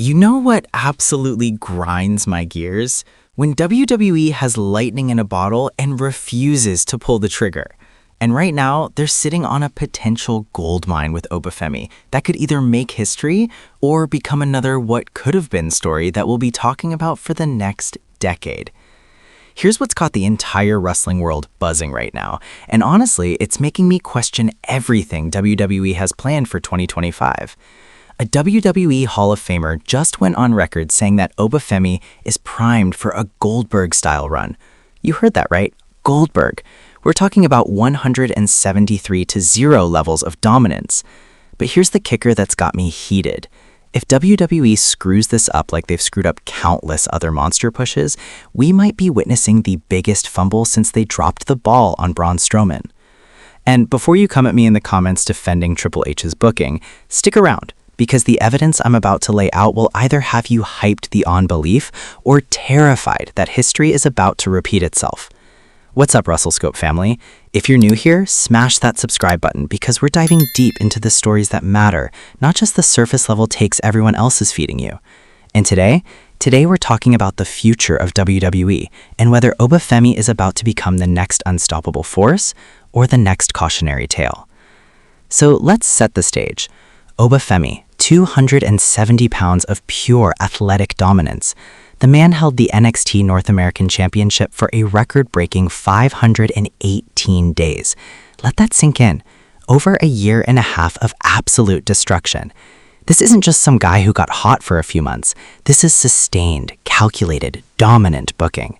You know what absolutely grinds my gears? When WWE has lightning in a bottle and refuses to pull the trigger. And right now, they're sitting on a potential gold mine with Oba Femi that could either make history or become another what could have been story that we'll be talking about for the next decade. Here's what's got the entire wrestling world buzzing right now, and honestly, it's making me question everything WWE has planned for 2025. A WWE Hall of Famer just went on record saying that Oba Femi is primed for a Goldberg-style run. You heard that right, Goldberg. We're talking about 173-0 levels of dominance. But here's the kicker that's got me heated. If WWE screws this up like they've screwed up countless other monster pushes, we might be witnessing the biggest fumble since they dropped the ball on Braun Strowman. And before you come at me in the comments defending Triple H's booking, stick around, because the evidence I'm about to lay out will either have you hyped beyond belief or terrified that history is about to repeat itself. What's up, WrestleScope family? If you're new here, smash that subscribe button because we're diving deep into the stories that matter, not just the surface level takes everyone else is feeding you. And today we're talking about the future of WWE and whether Oba Femi is about to become the next unstoppable force or the next cautionary tale. So let's set the stage. Oba Femi, 270 pounds of pure athletic dominance. The man held the NXT North American Championship for a record-breaking 518 days. Let that sink in. Over a year and a half of absolute destruction. This isn't just some guy who got hot for a few months. This is sustained, calculated, dominant booking.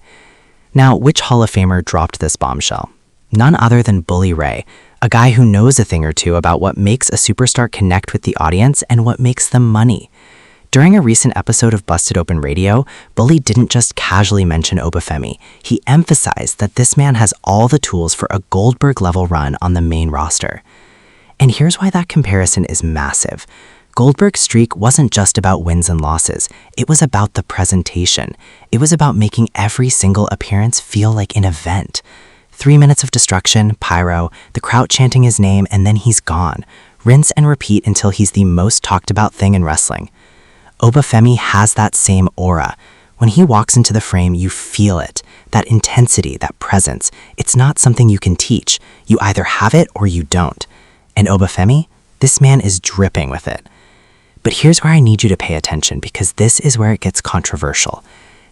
Now, which Hall of Famer dropped this bombshell? None other than Bully Ray, a guy who knows a thing or two about what makes a superstar connect with the audience and what makes them money. During a recent episode of Busted Open Radio, Bully didn't just casually mention Oba Femi. He emphasized that this man has all the tools for a Goldberg-level run on the main roster. And here's why that comparison is massive. Goldberg's streak wasn't just about wins and losses. It was about the presentation. It was about making every single appearance feel like an event. 3 minutes of destruction, pyro, the crowd chanting his name, and then he's gone. Rinse and repeat until he's the most talked about thing in wrestling. Oba Femi has that same aura. When he walks into the frame, you feel it. That intensity, that presence. It's not something you can teach. You either have it or you don't. And Oba Femi, this man is dripping with it. But here's where I need you to pay attention because this is where it gets controversial.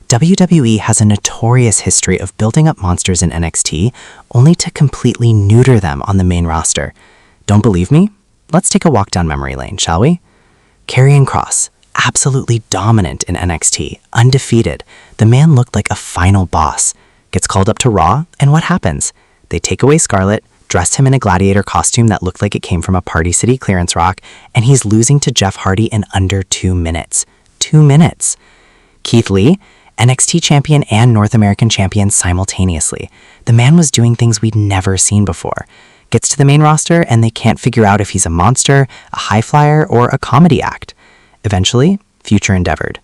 WWE has a notorious history of building up monsters in NXT only to completely neuter them on the main roster. Don't believe me? Let's take a walk down memory lane, shall we? Karrion Kross. Absolutely dominant in NXT, undefeated. The man looked like a final boss. Gets called up to Raw, and what happens? They take away Scarlett, dressed him in a gladiator costume that looked like it came from a Party City clearance rack, and he's losing to Jeff Hardy in under 2 minutes. 2 minutes. Keith Lee, NXT champion and North American champion simultaneously. The man was doing things we'd never seen before. Gets to the main roster, and they can't figure out if he's a monster, a high flyer, or a comedy act. Eventually, future endeavored.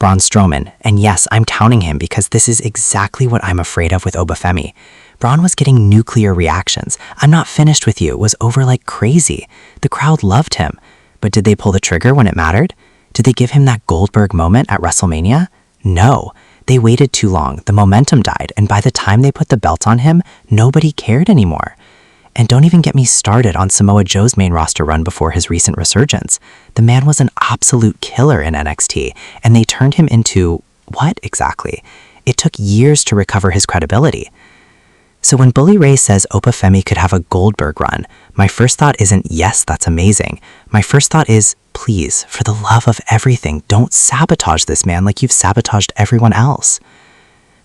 Braun Strowman, and yes, I'm touting him because this is exactly what I'm afraid of with Oba Femi. Braun was getting nuclear reactions. I'm not finished with you was over like crazy. The crowd loved him. But did they pull the trigger when it mattered? Did they give him that Goldberg moment at WrestleMania? No. They waited too long, the momentum died, and by the time they put the belt on him, nobody cared anymore. And don't even get me started on Samoa Joe's main roster run before his recent resurgence. The man was an absolute killer in NXT, and they turned him into what exactly? It took years to recover his credibility. So when Bully Ray says Oba Femi could have a Goldberg run, my first thought isn't, yes, that's amazing. My first thought is, please, for the love of everything, don't sabotage this man like you've sabotaged everyone else.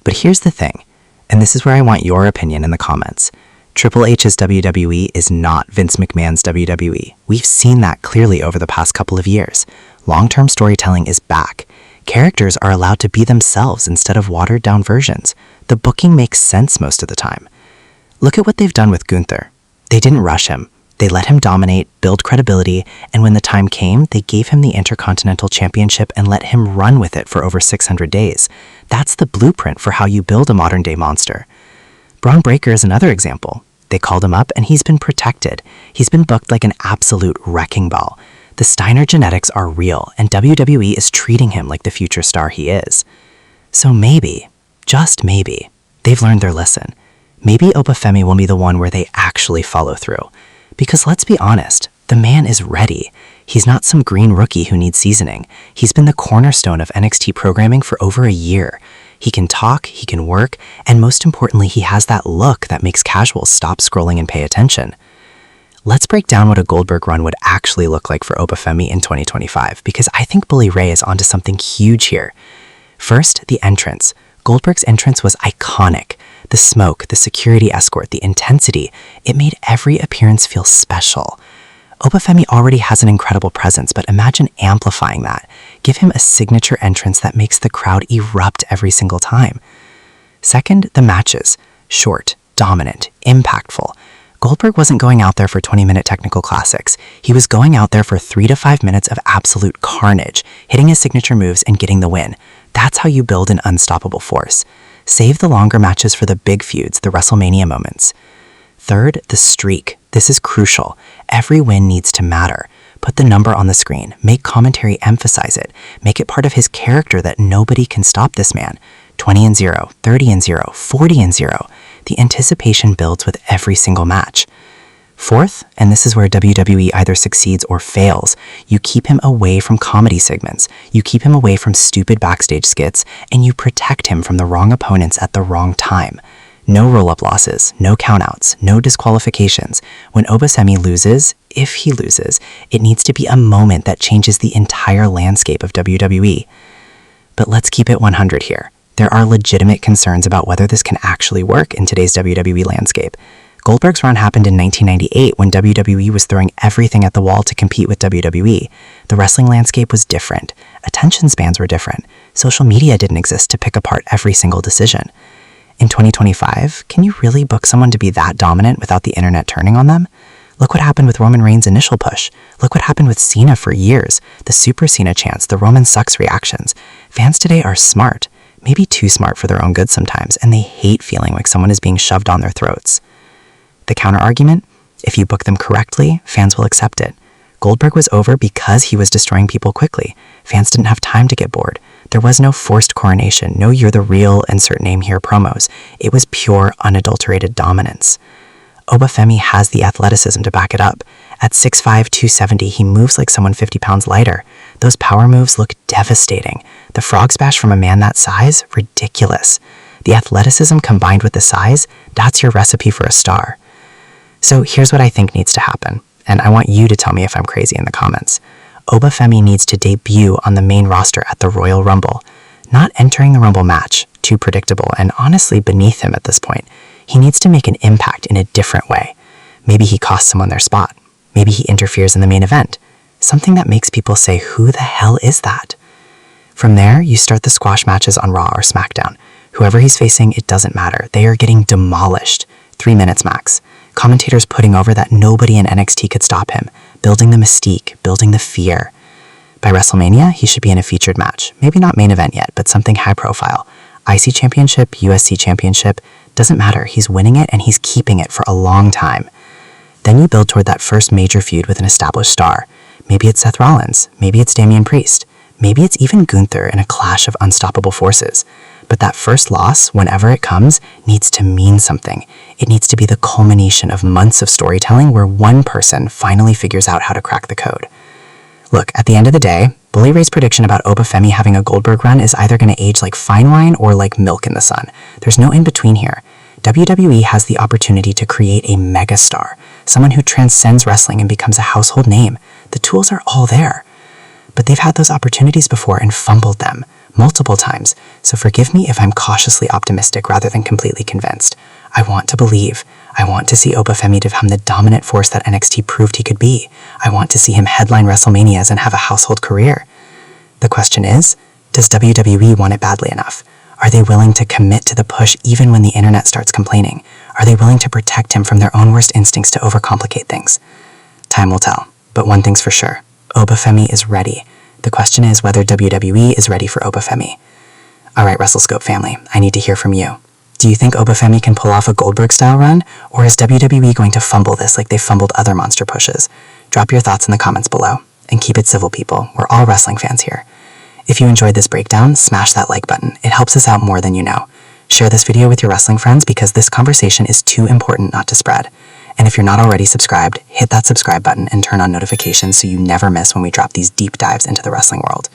But here's the thing, and this is where I want your opinion in the comments. Triple H's WWE is not Vince McMahon's WWE. We've seen that clearly over the past couple of years. Long-term storytelling is back. Characters are allowed to be themselves instead of watered-down versions. The booking makes sense most of the time. Look at what they've done with Gunther. They didn't rush him. They let him dominate, build credibility, and when the time came, they gave him the Intercontinental Championship and let him run with it for over 600 days. That's the blueprint for how you build a modern-day monster. Braun Breaker is another example. They called him up and he's been protected. He's been booked like an absolute wrecking ball. The Steiner genetics are real, and WWE is treating him like the future star he is. So maybe, just maybe, they've learned their lesson. Maybe Oba Femi will be the one where they actually follow through. Because let's be honest, the man is ready. He's not some green rookie who needs seasoning. He's been the cornerstone of NXT programming for over a year. He can talk, he can work, and most importantly, he has that look that makes casuals stop scrolling and pay attention. Let's break down what a Goldberg run would actually look like for Oba Femi in 2025, because I think Bully Ray is onto something huge here. First, the entrance. Goldberg's entrance was iconic. The smoke, the security escort, the intensity, it made every appearance feel special. Oba Femi already has an incredible presence, but imagine amplifying that. Give him a signature entrance that makes the crowd erupt every single time. Second, the matches. Short, dominant, impactful. Goldberg wasn't going out there for 20-minute technical classics. He was going out there for 3 to 5 minutes of absolute carnage, hitting his signature moves and getting the win. That's how you build an unstoppable force. Save the longer matches for the big feuds, the WrestleMania moments. Third, the streak. This is crucial. Every win needs to matter. Put the number on the screen. Make commentary emphasize it. Make it part of his character that nobody can stop this man. 20-0, 30-0, 40-0. The anticipation builds with every single match. Fourth, and this is where WWE either succeeds or fails, you keep him away from comedy segments, you keep him away from stupid backstage skits, and you protect him from the wrong opponents at the wrong time. No roll-up losses, no countouts, no disqualifications. When Oba Femi loses, if he loses, it needs to be a moment that changes the entire landscape of WWE. But let's keep it 100 here. There are legitimate concerns about whether this can actually work in today's WWE landscape. Goldberg's run happened in 1998 when WWE was throwing everything at the wall to compete with WWE. The wrestling landscape was different. Attention spans were different. Social media didn't exist to pick apart every single decision. In 2025, can you really book someone to be that dominant without the internet turning on them? Look what happened with Roman Reigns' initial push. Look what happened with Cena for years. The Super Cena chants, the Roman sucks reactions. Fans today are smart. Maybe too smart for their own good sometimes, and they hate feeling like someone is being shoved on their throats. The counter-argument? If you book them correctly, fans will accept it. Goldberg was over because he was destroying people quickly. Fans didn't have time to get bored. There was no forced coronation, no "you're the real insert name here" promos. It was pure, unadulterated dominance. Oba Femi has the athleticism to back it up. At 6'5", 270, he moves like someone 50 pounds lighter. Those power moves look devastating. The frog splash from a man that size? Ridiculous. The athleticism combined with the size? That's your recipe for a star. So here's what I think needs to happen, and I want you to tell me if I'm crazy in the comments. Oba Femi needs to debut on the main roster at the Royal Rumble. Not entering the Rumble match, too predictable and honestly beneath him at this point. He needs to make an impact in a different way. Maybe he costs someone their spot. Maybe he interferes in the main event. Something that makes people say, who the hell is that? From there, you start the squash matches on Raw or SmackDown. Whoever he's facing, it doesn't matter. They are getting demolished. 3 minutes max. Commentators putting over that nobody in NXT could stop him. Building the mystique, building the fear. By WrestleMania, he should be in a featured match. Maybe not main event yet, but something high profile. IC Championship, USC Championship, doesn't matter. He's winning it and he's keeping it for a long time. Then you build toward that first major feud with an established star. Maybe it's Seth Rollins. Maybe it's Damian Priest. Maybe it's even Gunther in a clash of unstoppable forces. But that first loss, whenever it comes, needs to mean something. It needs to be the culmination of months of storytelling where one person finally figures out how to crack the code. Look, at the end of the day, Bully Ray's prediction about Oba Femi having a Goldberg run is either going to age like fine wine or like milk in the sun. There's no in-between here. WWE has the opportunity to create a megastar, someone who transcends wrestling and becomes a household name. The tools are all there. But they've had those opportunities before and fumbled them multiple times, so forgive me if I'm cautiously optimistic rather than completely convinced. I want to believe. I want to see Oba Femi become the dominant force that NXT proved he could be. I want to see him headline WrestleManias and have a household career. The question is, does WWE want it badly enough? Are they willing to commit to the push even when the internet starts complaining? Are they willing to protect him from their own worst instincts to overcomplicate things? Time will tell, but one thing's for sure. Oba Femi is ready. The question is whether WWE is ready for Oba Femi. Alright, WrestleScope family, I need to hear from you. Do you think Oba Femi can pull off a Goldberg-style run, or is WWE going to fumble this like they fumbled other monster pushes? Drop your thoughts in the comments below. And keep it civil, people. We're all wrestling fans here. If you enjoyed this breakdown, smash that like button. It helps us out more than you know. Share this video with your wrestling friends because this conversation is too important not to spread. And if you're not already subscribed, hit that subscribe button and turn on notifications so you never miss when we drop these deep dives into the wrestling world.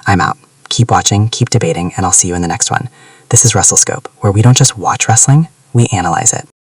I'm out. Keep watching, keep debating, and I'll see you in the next one. This is WrestleScope, where we don't just watch wrestling, we analyze it.